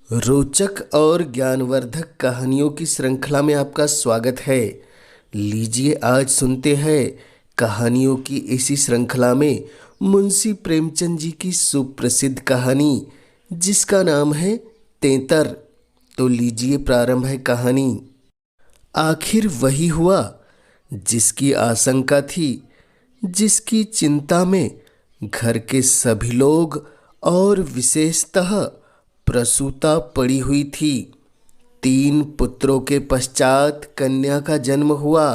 रोचक और ज्ञानवर्धक कहानियों की श्रृंखला में आपका स्वागत है। लीजिए आज सुनते हैं कहानियों की इसी श्रृंखला में मुंशी प्रेमचंद जी की सुप्रसिद्ध कहानी जिसका नाम है तेतर। तो लीजिए प्रारंभ है कहानी। आखिर वही हुआ जिसकी आशंका थी, जिसकी चिंता में घर के सभी लोग और विशेषतः प्रसूता पड़ी हुई थी। 3 पुत्रों के पश्चात कन्या का जन्म हुआ।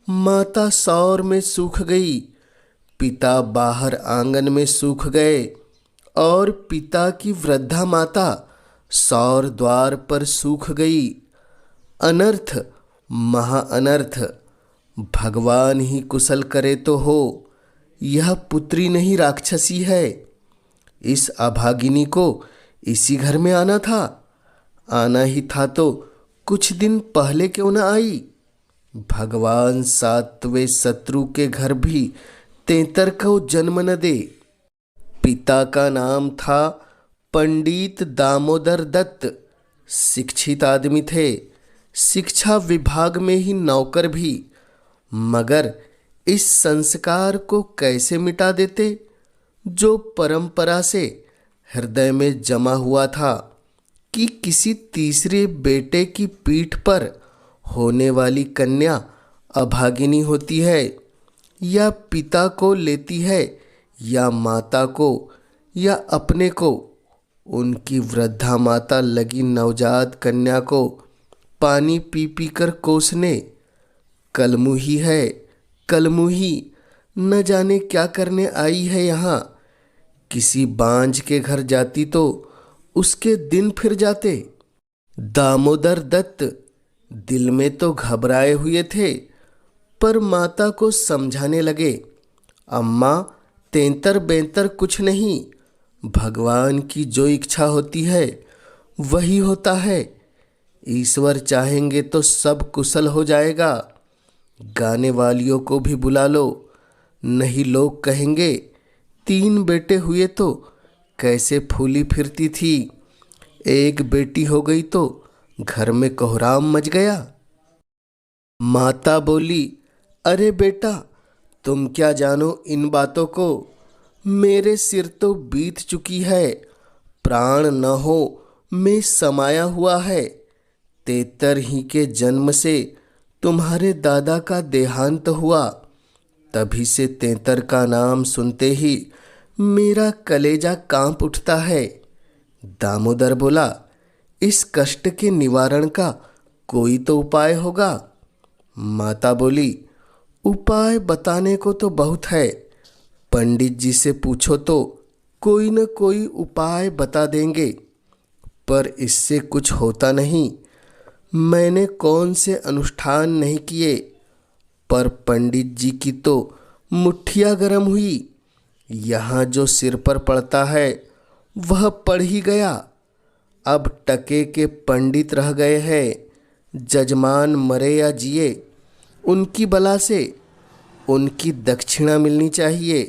माता सौर में सूख गई, पिता बाहर आंगन में सूख गए और पिता की वृद्धा माता सौर द्वार पर सूख गई। अनर्थ, महाअनर्थ। भगवान ही कुशल करे तो हो। यह पुत्री नहीं राक्षसी है। इस अभागिनी को इसी घर में आना था। आना ही था तो कुछ दिन पहले क्यों न आई। भगवान 7वें शत्रु के घर भी तेतर को जन्म न दे। पिता का नाम था पंडित दामोदर दत्त। शिक्षित आदमी थे, शिक्षा विभाग में ही नौकर भी। मगर इस संस्कार को कैसे मिटा देते जो परंपरा से हृदय में जमा हुआ था कि किसी तीसरे बेटे की पीठ पर होने वाली कन्या अभागिनी होती है, या पिता को लेती है, या माता को, या अपने को। उनकी वृद्धा माता लगी नवजात कन्या को पानी पी पी कर कोसने। कलमुही है, कलमुही, न जाने क्या करने आई है यहाँ। किसी बांझ के घर जाती तो उसके दिन फिर जाते। दामोदर दत्त दिल में तो घबराए हुए थे, पर माता को समझाने लगे, अम्मा तेंतर बेंतर कुछ नहीं। भगवान की जो इच्छा होती है वही होता है। ईश्वर चाहेंगे तो सब कुशल हो जाएगा। गाने वालियों को भी बुला लो, नहीं लोग कहेंगे 3 बेटे हुए तो कैसे फूली फिरती थी। एक बेटी हो गई तो घर में कोहराम मच गया। माता बोली, अरे बेटा, तुम क्या जानो इन बातों को। मेरे सिर तो बीत चुकी है। प्राण न हो में समाया हुआ है। तेतर ही के जन्म से तुम्हारे दादा का देहांत हुआ। तभी से तेतर का नाम सुनते ही मेरा कलेजा कांप उठता है। दामोदर बोला, इस कष्ट के निवारण का कोई तो उपाय होगा। माता बोली, उपाय बताने को तो बहुत है। पंडित जी से पूछो तो कोई न कोई उपाय बता देंगे, पर इससे कुछ होता नहीं। मैंने कौन से अनुष्ठान नहीं किए, पर पंडित जी की तो मुट्ठियाँ गर्म हुई। यहाँ जो सिर पर पड़ता है वह पड़ ही गया। अब टके के पंडित रह गए हैं। जजमान मरे या जिए, उनकी बला से उनकी दक्षिणा मिलनी चाहिए।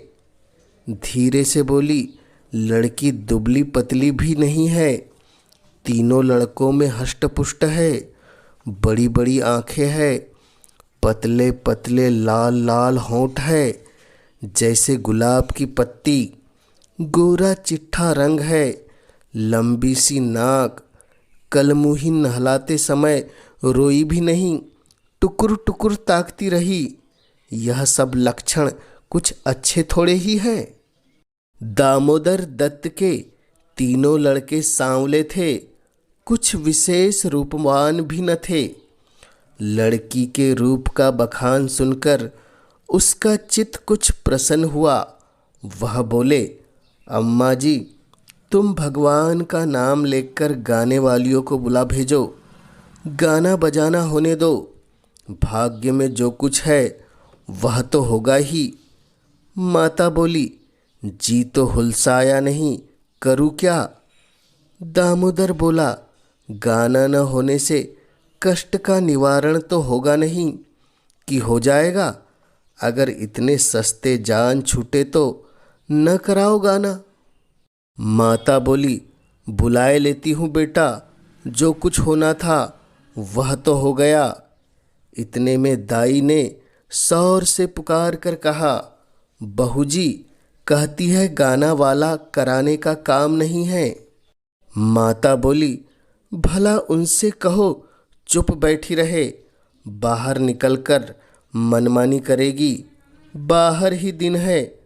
धीरे से बोली, लड़की दुबली पतली भी नहीं है। तीनों लड़कों में हष्टपुष्ट है। बड़ी बड़ी आंखें हैं, पतले पतले लाल लाल होंठ है जैसे गुलाब की पत्ती। गोरा चिट्ठा रंग है, लंबी सी नाक। कलमुही नहलाते समय रोई भी नहीं, टुकुर टुकुर ताकती रही। यह सब लक्षण कुछ अच्छे थोड़े ही हैं। दामोदर दत्त के तीनों लड़के सांवले थे, कुछ विशेष रूपवान भी न थे। लड़की के रूप का बखान सुनकर उसका चित्त कुछ प्रसन्न हुआ। वह बोले, अम्मा जी, तुम भगवान का नाम लेकर गाने वालियों को बुला भेजो। गाना बजाना होने दो। भाग्य में जो कुछ है वह तो होगा ही। माता बोली, जी तो हुलसाया नहीं, करूँ क्या। दामोदर बोला, गाना न होने से कष्ट का निवारण तो होगा नहीं कि हो जाएगा। अगर इतने सस्ते जान छूटे तो न कराओ गाना। माता बोली, बुलाए लेती हूँ बेटा, जो कुछ होना था वह तो हो गया। इतने में दाई ने शौर से पुकार कर कहा, बहू जी कहती है गाना वाला कराने का काम नहीं है। माता बोली, भला उनसे कहो चुप बैठी रहे, बाहर निकलकर मनमानी करेगी। बाहर ही दिन है,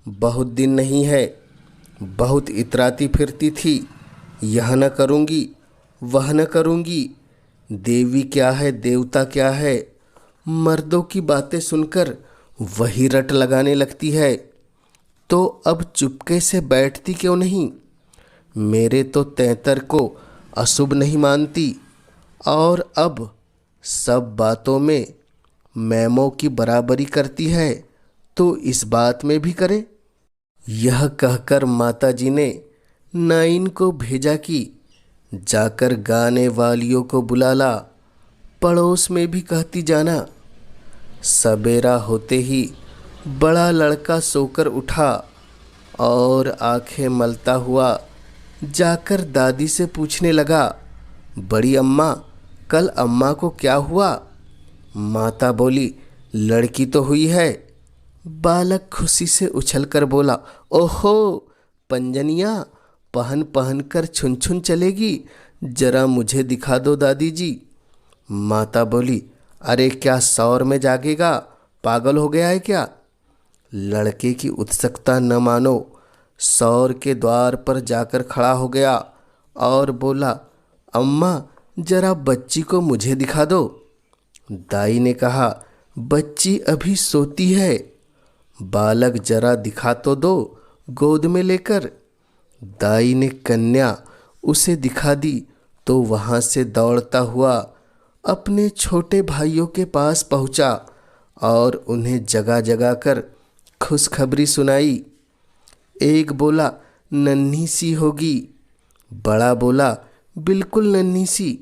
बहुत दिन नहीं है। बहुत इतराती फिरती थी, यह न करूँगी वह न करूँगी। देवी क्या है देवता क्या है, मर्दों की बातें सुनकर वही रट लगाने लगती है। तो अब चुपके से बैठती क्यों नहीं? मेरे तो तैतर को अशुभ नहीं मानती, और अब सब बातों में मैमों की बराबरी करती है, तो इस बात में भी करे। यह कहकर माताजी ने नाइन को भेजा कि जाकर गाने वालियों को बुला ला, पड़ोस में भी कहती जाना। सवेरा होते ही बड़ा लड़का सोकर उठा और आंखें मलता हुआ जाकर दादी से पूछने लगा, बड़ी अम्मा कल अम्मा को क्या हुआ? माता बोली, लड़की तो हुई है। बालक खुशी से उछलकर बोला, ओहो पंजनिया पहन पहन कर छुन छुन चलेगी, जरा मुझे दिखा दो दादी जी। माता बोली, अरे क्या सौर में जागेगा, पागल हो गया है क्या? लड़के की उत्सुकता न मानो, सौर के द्वार पर जाकर खड़ा हो गया और बोला, अम्मा जरा बच्ची को मुझे दिखा दो। दाई ने कहा, बच्ची अभी सोती है, बालक जरा दिखा तो दो गोद में लेकर। दाई ने कन्या उसे दिखा दी तो वहाँ से दौड़ता हुआ अपने छोटे भाइयों के पास पहुँचा और उन्हें जगा जगा कर खुशखबरी सुनाई। एक बोला, नन्ही सी होगी। बड़ा बोला, बिल्कुल नन्ही सी,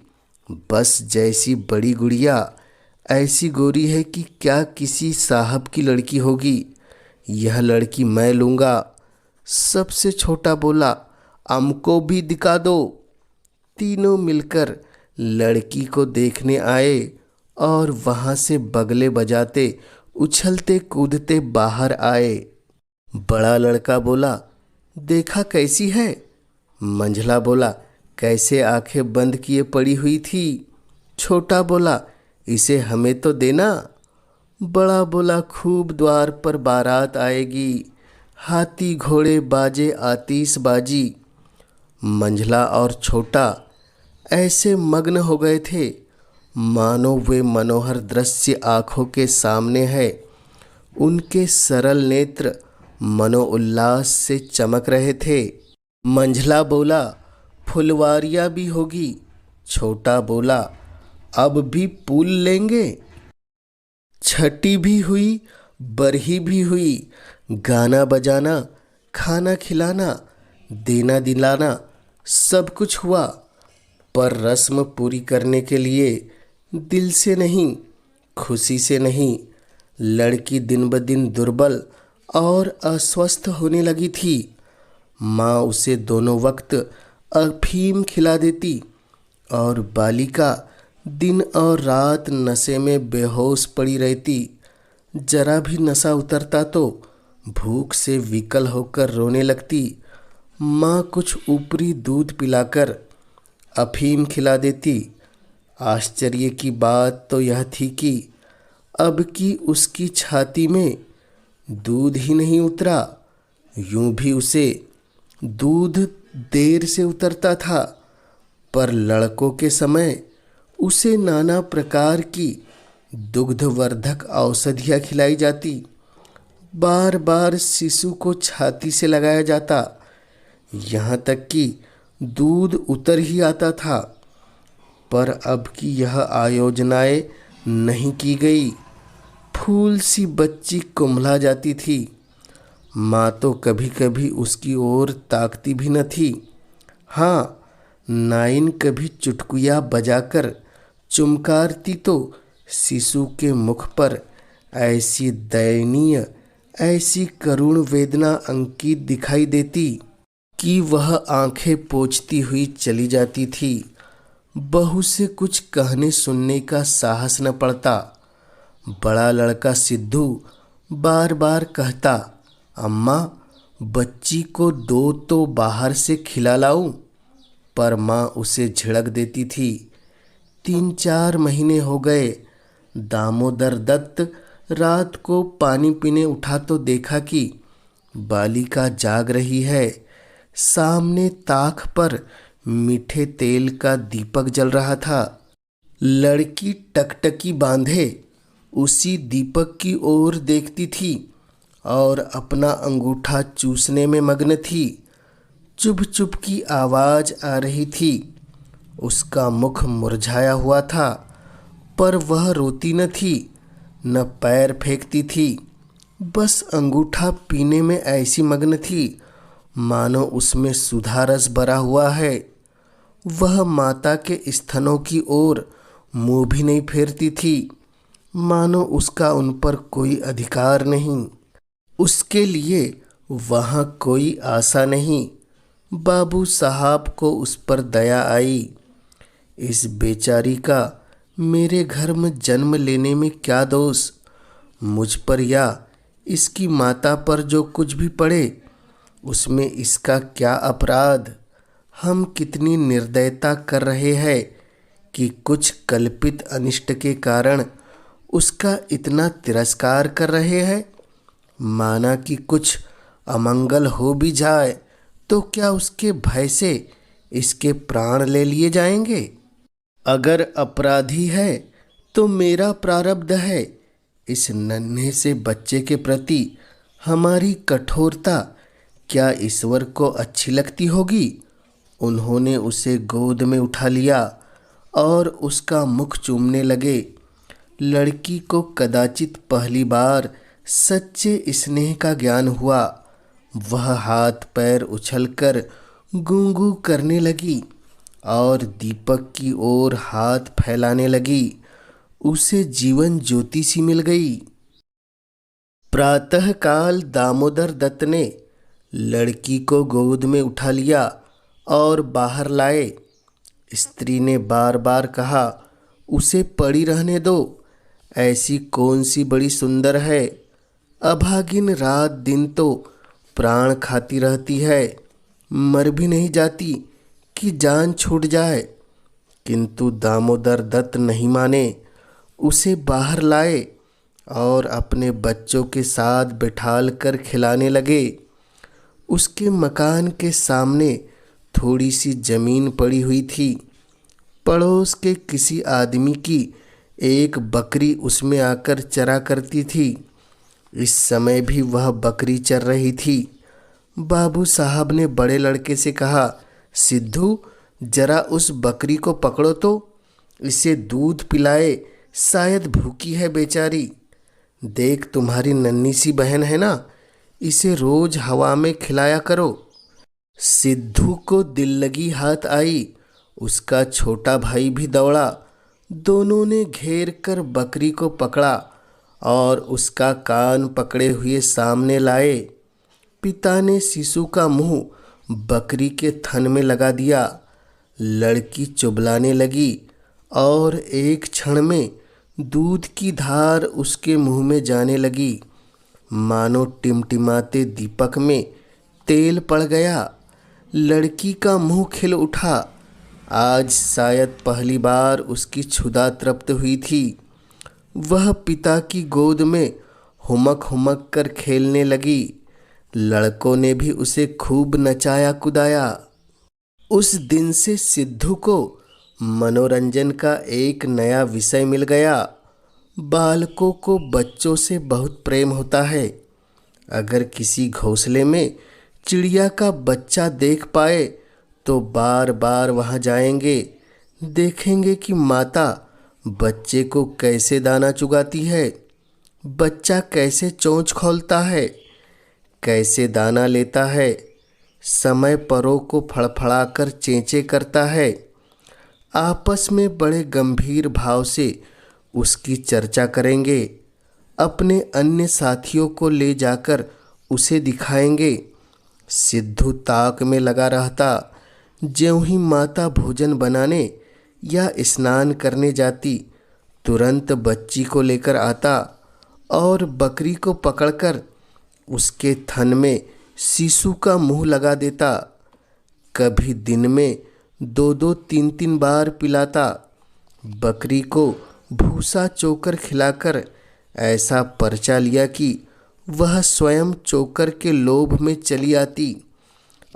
बस जैसी बड़ी गुड़िया, ऐसी गोरी है कि क्या किसी साहब की लड़की होगी। यह लड़की मैं लूँगा। सबसे छोटा बोला, हमको भी दिखा दो। तीनों मिलकर लड़की को देखने आए और वहाँ से बगले बजाते उछलते कूदते बाहर आए। बड़ा लड़का बोला, देखा कैसी है? मंझला बोला, कैसे आंखें बंद किए पड़ी हुई थी। छोटा बोला, इसे हमें तो देना। बड़ा बोला, खूब द्वार पर बारात आएगी, हाथी घोड़े बाजे आतिशबाजी। मंझला और छोटा ऐसे मग्न हो गए थे मानो वे मनोहर दृश्य आँखों के सामने है। उनके सरल नेत्र मनोउल्लास से चमक रहे थे। मंझला बोला, फुलवारियाँ भी होगी। छोटा बोला, अब भी पुल लेंगे। छठी भी हुई, बरही भी हुई, गाना बजाना, खाना खिलाना, देना दिलाना, सब कुछ हुआ, पर रस्म पूरी करने के लिए दिल से नहीं, खुशी से नहीं। लड़की दिन ब दिन दुर्बल और अस्वस्थ होने लगी थी। माँ उसे दोनों वक्त अफीम खिला देती और बालिका दिन और रात नशे में बेहोश पड़ी रहती। जरा भी नशा उतरता तो भूख से विकल होकर रोने लगती। माँ कुछ ऊपरी दूध पिलाकर अफीम खिला देती। आश्चर्य की बात तो यह थी कि अब की उसकी छाती में दूध ही नहीं उतरा। यूं भी उसे दूध देर से उतरता था, पर लड़कों के समय उसे नाना प्रकार की दुग्धवर्धक औषधियाँ खिलाई जाती। बार बार शिशु को छाती से लगाया जाता, यहाँ तक कि दूध उतर ही आता था। पर अब की यह आयोजनाएं नहीं की गई। फूल सी बच्ची कुम्हला जाती थी। माँ तो कभी कभी उसकी ओर ताकती भी न थी। हाँ, नाइन कभी चुटकुया बजाकर चुमकारती तो शिशु के मुख पर ऐसी दयनीय, ऐसी करुण वेदना अंकित दिखाई देती कि वह आंखें पोंछती हुई चली जाती थी। बहू से कुछ कहने सुनने का साहस न पड़ता। बड़ा लड़का सिद्धू बार बार कहता, अम्मा बच्ची को दो तो बाहर से खिला लाऊं, पर माँ उसे झिड़क देती थी। 3-4 महीने हो गए। दामोदर दत्त रात को पानी पीने उठा तो देखा कि बालिका जाग रही है। सामने ताक पर मीठे तेल का दीपक जल रहा था। लड़की टकटकी बांधे उसी दीपक की ओर देखती थी और अपना अंगूठा चूसने में मग्न थी। चुभ चुभ की आवाज आ रही थी। उसका मुख मुरझाया हुआ था, पर वह रोती न थी, न पैर फेंकती थी। बस अंगूठा पीने में ऐसी मग्न थी मानो उसमें सुधा रस भरा हुआ है। वह माता के स्तनों की ओर मुंह भी नहीं फेरती थी, मानो उसका उन पर कोई अधिकार नहीं, उसके लिए वहाँ कोई आशा नहीं। बाबू साहब को उस पर दया आई। इस बेचारी का मेरे घर में जन्म लेने में क्या दोष? मुझ पर या इसकी माता पर जो कुछ भी पड़े उसमें इसका क्या अपराध? हम कितनी निर्दयता कर रहे हैं कि कुछ कल्पित अनिष्ट के कारण उसका इतना तिरस्कार कर रहे हैं। माना कि कुछ अमंगल हो भी जाए तो क्या उसके भय से इसके प्राण ले लिए जाएंगे? अगर अपराधी है तो मेरा प्रारब्ध है। इस नन्हे से बच्चे के प्रति हमारी कठोरता क्या ईश्वर को अच्छी लगती होगी? उन्होंने उसे गोद में उठा लिया और उसका मुख चूमने लगे। लड़की को कदाचित पहली बार सच्चे स्नेह का ज्ञान हुआ। वह हाथ पैर उछलकर गूंगू करने लगी और दीपक की ओर हाथ फैलाने लगी। उसे जीवन ज्योति सी मिल गई। प्रातःकाल दामोदर दत्त ने लड़की को गोद में उठा लिया और बाहर लाए। स्त्री ने बार बार कहा, उसे पड़ी रहने दो, ऐसी कौन सी बड़ी सुंदर है। अभागिन रात दिन तो प्राण खाती रहती है, मर भी नहीं जाती कि जान छूट जाए। किंतु दामोदर दत्त नहीं माने। उसे बाहर लाए और अपने बच्चों के साथ बिठाल कर खिलाने लगे। उसके मकान के सामने थोड़ी सी जमीन पड़ी हुई थी। पड़ोस के किसी आदमी की एक बकरी उसमें आकर चरा करती थी। इस समय भी वह बकरी चर रही थी। बाबू साहब ने बड़े लड़के से कहा, सिद्धू जरा उस बकरी को पकड़ो तो, इसे दूध पिलाए, शायद भूखी है बेचारी। देख तुम्हारी नन्ही सी बहन है ना, इसे रोज हवा में खिलाया करो। सिद्धू को दिल लगी हाथ आई। उसका छोटा भाई भी दौड़ा। दोनों ने घेर कर बकरी को पकड़ा और उसका कान पकड़े हुए सामने लाए। पिता ने शिशु का मुंह बकरी के थन में लगा दिया। लड़की चुबलाने लगी और एक क्षण में दूध की धार उसके मुंह में जाने लगी। मानो टिमटिमाते दीपक में तेल पड़ गया। लड़की का मुंह खिल उठा। आज शायद पहली बार उसकी क्षुधा तृप्त हुई थी। वह पिता की गोद में हुमक हुमक कर खेलने लगी। लड़कों ने भी उसे खूब नचाया कुदाया। उस दिन से सिद्धू को मनोरंजन का एक नया विषय मिल गया। बालकों को बच्चों से बहुत प्रेम होता है। अगर किसी घोंसले में चिड़िया का बच्चा देख पाए तो बार बार वहाँ जाएंगे। देखेंगे कि माता बच्चे को कैसे दाना चुगाती है, बच्चा कैसे चोंच खोलता है, कैसे दाना लेता है, समय परों को फड़फड़ाकर चेंचे करता है। आपस में बड़े गंभीर भाव से उसकी चर्चा करेंगे। अपने अन्य साथियों को ले जाकर उसे दिखाएंगे। सिद्धू ताक में लगा रहता। ज्यों ही माता भोजन बनाने या स्नान करने जाती, तुरंत बच्ची को लेकर आता और बकरी को पकड़कर उसके थन में शिशु का मुंह लगा देता। कभी दिन में 2-2 3-3 बार पिलाता। बकरी को भूसा चोकर खिलाकर ऐसा परचा लिया कि वह स्वयं चोकर के लोभ में चली आती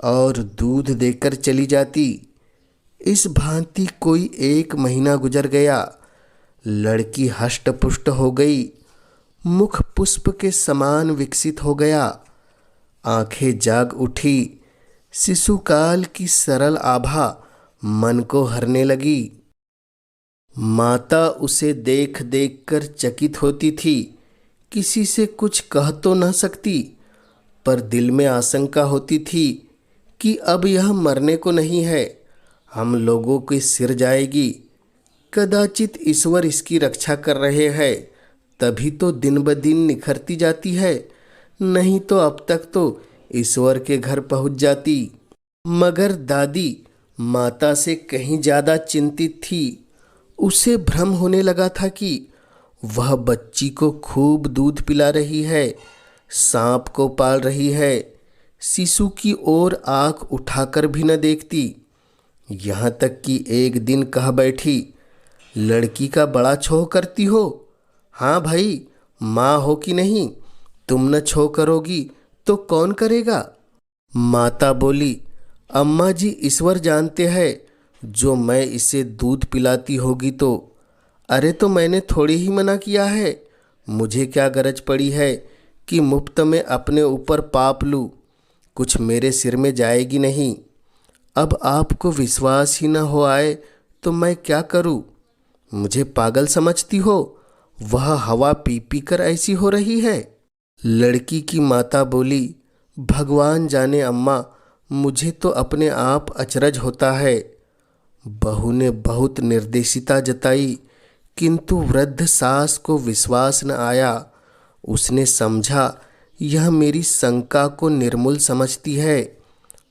और दूध देकर चली जाती। इस भांति कोई 1 महीना गुजर गया। लड़की हष्ट-पुष्ट हो गई, मुख पुष्प के समान विकसित हो गया, आंखें जाग उठी। शिशुकाल की सरल आभा मन को हरने लगी। माता उसे देख देख कर चकित होती थी। किसी से कुछ कह तो न सकती, पर दिल में आशंका होती थी कि अब यह मरने को नहीं है, हम लोगों के सिर जाएगी। कदाचित ईश्वर इसकी रक्षा कर रहे हैं, तभी तो दिन ब दिन निखरती जाती है, नहीं तो अब तक तो ईश्वर के घर पहुंच जाती। मगर दादी माता से कहीं ज़्यादा चिंतित थी। उसे भ्रम होने लगा था कि वह बच्ची को खूब दूध पिला रही है, सांप को पाल रही है, शिशु की ओर आंख उठाकर भी न देखती। यहाँ तक कि एक दिन कह बैठी, लड़की का बड़ा छोह करती हो। हाँ भाई, माँ हो कि नहीं, तुम न छोह करोगी तो कौन करेगा। माता बोली, अम्मा जी ईश्वर जानते हैं, जो मैं इसे दूध पिलाती होगी तो। अरे तो मैंने थोड़ी ही मना किया है, मुझे क्या गरज पड़ी है कि मुफ्त में अपने ऊपर पाप लूँ, कुछ मेरे सिर में जाएगी नहीं। अब आपको विश्वास ही न हो आए तो मैं क्या करूँ। मुझे पागल समझती हो, वह हवा पी पी कर ऐसी हो रही है। लड़की की माता बोली, भगवान जाने अम्मा, मुझे तो अपने आप अचरज होता है। बहू ने बहुत निर्देशिता जताई, किंतु वृद्ध सास को विश्वास न आया। उसने समझा यह मेरी शंका को निर्मूल समझती है,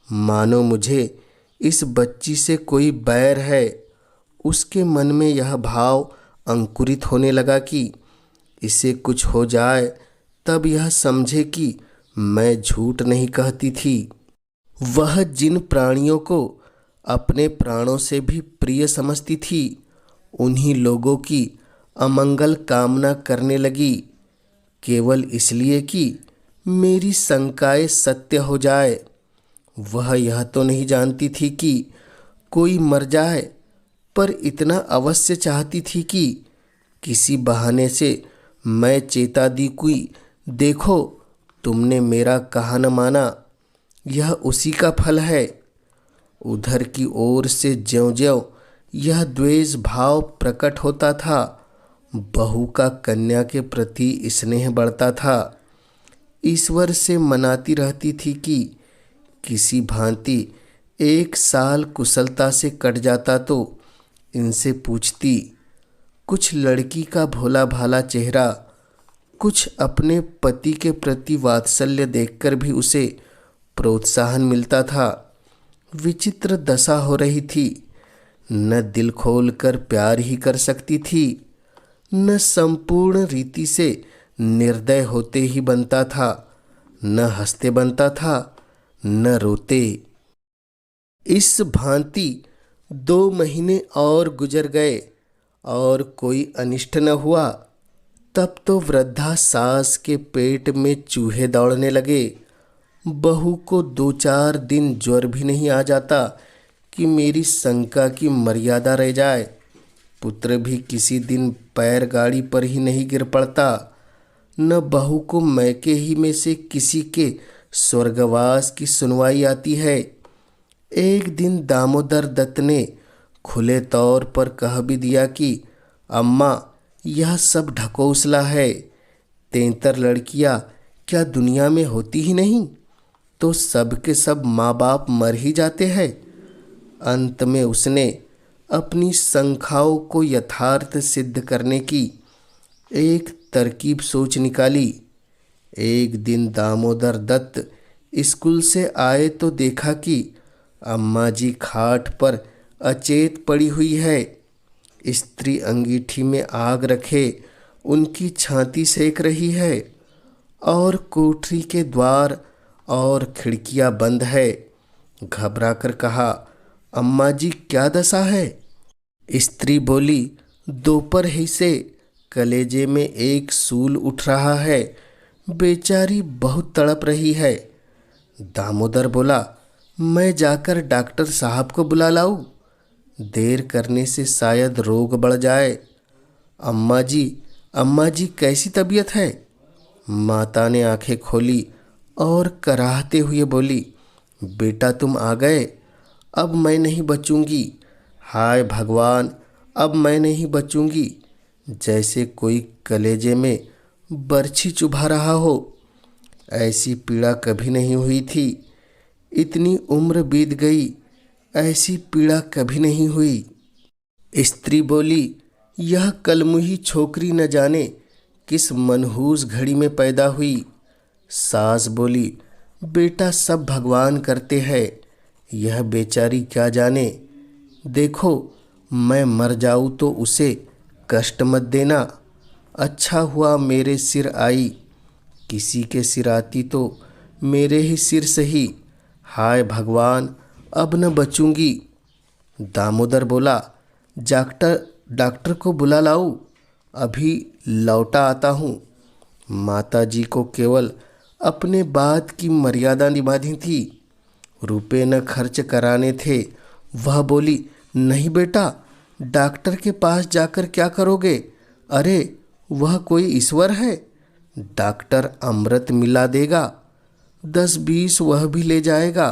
मानो मुझे इस बच्ची से कोई बैर है। उसके मन में यह भाव अंकुरित होने लगा कि इसे कुछ हो जाए तब यह समझे कि मैं झूठ नहीं कहती थी। वह जिन प्राणियों को अपने प्राणों से भी प्रिय समझती थी, उन्हीं लोगों की अमंगल कामना करने लगी, केवल इसलिए कि मेरी शंकाएं सत्य हो जाए। वह यह तो नहीं जानती थी कि कोई मर जाए, पर इतना अवश्य चाहती थी कि किसी बहाने से मैं चेता दी कि देखो, तुमने मेरा कहा न माना, यह उसी का फल है। उधर की ओर से ज्यों-ज्यों यह द्वेष भाव प्रकट होता था, बहू का कन्या के प्रति स्नेह बढ़ता था। ईश्वर से मनाती रहती थी कि किसी भांति 1 साल कुशलता से कट जाता तो इनसे पूछती। कुछ लड़की का भोला भाला चेहरा, कुछ अपने पति के प्रति वात्सल्य देखकर भी उसे प्रोत्साहन मिलता था। विचित्र दशा हो रही थी, न दिल खोलकर प्यार ही कर सकती थी, न संपूर्ण रीति से निर्दय होते ही बनता था, न हंसते बनता था, न रोते। इस भांति 2 महीने और गुजर गए और कोई अनिष्ट न हुआ। तब तो वृद्धा सास के पेट में चूहे दौड़ने लगे। बहू को 2-4 दिन ज्वर भी नहीं आ जाता कि मेरी शंका की मर्यादा रह जाए। पुत्र भी किसी दिन पैर गाड़ी पर ही नहीं गिर पड़ता। न बहू को मैके ही में से किसी के स्वर्गवास की सुनवाई आती है। एक दिन दामोदर दत्त ने खुले तौर पर कह भी दिया कि अम्मा, यह सब ढकोसला है, 33 लड़कियां क्या दुनिया में होती ही नहीं, तो सब के सब माँ बाप मर ही जाते हैं। अंत में उसने अपनी शंकाओं को यथार्थ सिद्ध करने की एक तरकीब सोच निकाली। एक दिन दामोदर दत्त स्कूल से आए तो देखा कि अम्मा जी खाट पर अचेत पड़ी हुई है। स्त्री अंगीठी में आग रखे उनकी छाती सेक रही है और कोठरी के द्वार और खिड़कियां बंद है। घबरा कर कहा, अम्मा जी क्या दशा है? स्त्री बोली, दोपहर ही से कलेजे में एक सूल उठ रहा है, बेचारी बहुत तड़प रही है। दामोदर बोला, मैं जाकर डॉक्टर साहब को बुला लाऊं? देर करने से शायद रोग बढ़ जाए। अम्मा जी कैसी तबीयत है? माता ने आंखें खोली और कराहते हुए बोली, बेटा तुम आ गए, अब मैं नहीं बचूंगी। हाय भगवान, अब मैं नहीं बचूंगी। जैसे कोई कलेजे में बरछी चुभा रहा हो। ऐसी पीड़ा कभी नहीं हुई थी। इतनी उम्र बीत गई, ऐसी पीड़ा कभी नहीं हुई। स्त्री बोली, यह कलमुही छोकरी न जाने किस मनहूस घड़ी में पैदा हुई। सास बोली, बेटा सब भगवान करते हैं, यह बेचारी क्या जाने। देखो मैं मर जाऊं तो उसे कष्ट मत देना। अच्छा हुआ मेरे सिर आई, किसी के सिर आती तो मेरे ही सिर सही। हाय भगवान, अब न बचूंगी। दामोदर बोला, डॉक्टर को बुला लाऊं? अभी लौटा आता हूँ। माता जी को केवल अपने बात की मर्यादा निभानी थी, रुपए न खर्च कराने थे। वह बोली, नहीं बेटा, डॉक्टर के पास जाकर क्या करोगे? अरे वह कोई ईश्वर है, डॉक्टर अमृत मिला देगा, 10-20 वह भी ले जाएगा।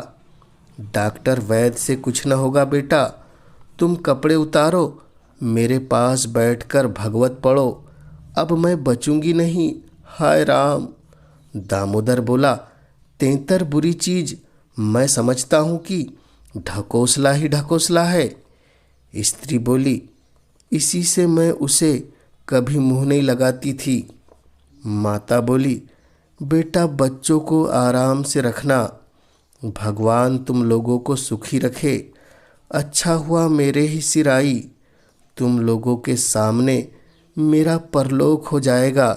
डॉक्टर वैद्य से कुछ न होगा बेटा, तुम कपड़े उतारो, मेरे पास बैठकर भगवत पढ़ो, अब मैं बचूंगी नहीं। हाय राम। दामोदर बोला, तेतर बुरी चीज, मैं समझता हूँ कि ढकोसला ही ढकोसला है। स्त्री बोली, इसी से मैं उसे कभी मुंह नहीं लगाती थी। माता बोली, बेटा बच्चों को आराम से रखना, भगवान तुम लोगों को सुखी रखे। अच्छा हुआ मेरे ही सिर आई, तुम लोगों के सामने मेरा परलोक हो जाएगा।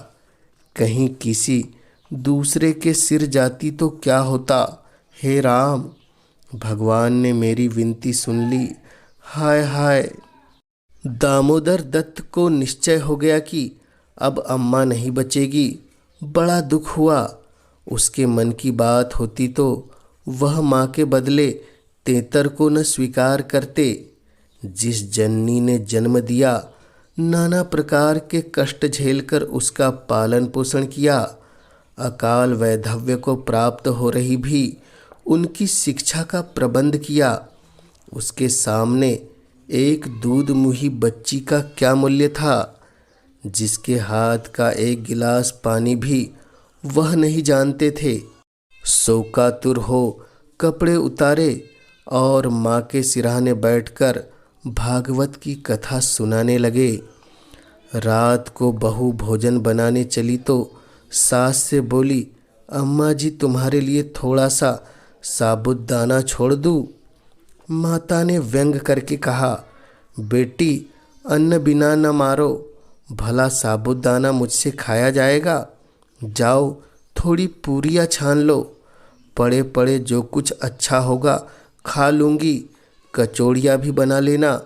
कहीं किसी दूसरे के सिर जाती तो क्या होता। हे राम, भगवान ने मेरी विनती सुन ली। हाय हाय। दामोदर दत्त को निश्चय हो गया कि अब अम्मा नहीं बचेगी। बड़ा दुख हुआ। उसके मन की बात होती तो वह माँ के बदले तेतर को न स्वीकार करते। जिस जननी ने जन्म दिया, नाना प्रकार के कष्ट झेलकर उसका पालन पोषण किया, अकाल वैधव्य को प्राप्त हो रही भी उनकी शिक्षा का प्रबंध किया, उसके सामने एक दूध मुही बच्ची का क्या मूल्य था, जिसके हाथ का एक गिलास पानी भी वह नहीं जानते थे। शोकातुर हो कपड़े उतारे और माँ के सिरहाने बैठकर भागवत की कथा सुनाने लगे। रात को बहू भोजन बनाने चली तो सास से बोली, अम्मा जी तुम्हारे लिए थोड़ा सा साबुदाना छोड़ दूँ? माता ने व्यंग करके कहा, बेटी अन्न बिना न मारो, भला साबुदाना मुझसे खाया जाएगा? जाओ थोड़ी पूरियाँ छान लो, पड़े पड़े जो कुछ अच्छा होगा खा लूँगी, कचौड़ियाँ भी बना लेना।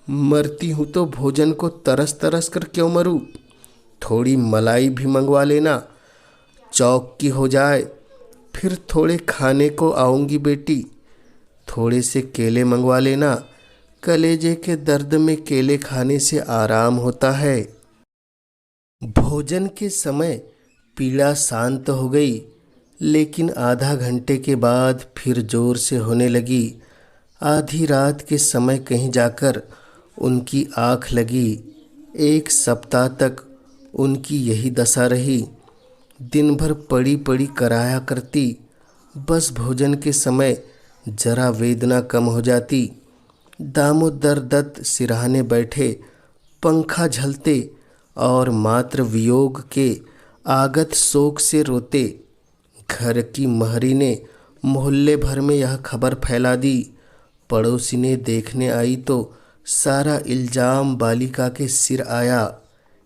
मरती हूँ तो भोजन को तरस तरस कर क्यों मरूँ? थोड़ी मलाई भी मंगवा लेना, चौक की हो जाए, फिर थोड़े खाने को आऊँगी बेटी। थोड़े से केले मंगवा लेना, कलेजे के दर्द में केले खाने से आराम होता है। भोजन के समय पीड़ा शांत हो गई, लेकिन आधा घंटे के बाद फिर जोर से होने लगी। आधी रात के समय कहीं जाकर उनकी आँख लगी। 1 सप्ताह तक उनकी यही दशा रही। दिन भर पड़ी पड़ी कराया करती, बस भोजन के समय जरा वेदना कम हो जाती। दामोदर दत्त सिरहाने बैठे पंखा झलते और मात्र वियोग के आगत शोक से रोते। घर की महरी ने मोहल्ले भर में यह खबर फैला दी। पड़ोसी ने देखने आई तो सारा इल्जाम बालिका के सिर आया।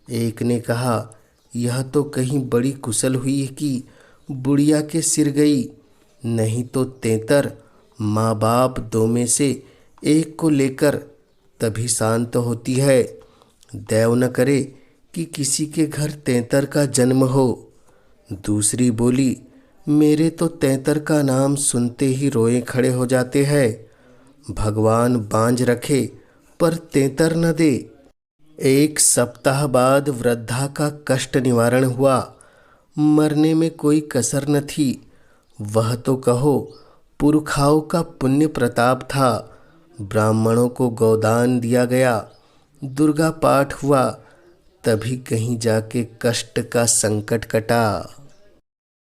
एक ने कहा, यह तो कहीं बड़ी कुशल हुई कि बुढ़िया के सिर गई, नहीं तो तेतर माँ बाप दो में से एक को लेकर तभी शांत होती है। दैव न करे कि किसी के घर तेतर का जन्म हो। दूसरी बोली, मेरे तो तेतर का नाम सुनते ही रोए खड़े हो जाते हैं। भगवान बांझ रखे पर तेतर न दे। एक सप्ताह बाद वृद्धा का कष्ट निवारण हुआ। मरने में कोई कसर न थी। वह तो कहो पुरखाओं का पुण्य प्रताप था। ब्राह्मणों को गोदान दिया गया, दुर्गा पाठ हुआ, तभी कहीं जाके कष्ट का संकट कटा।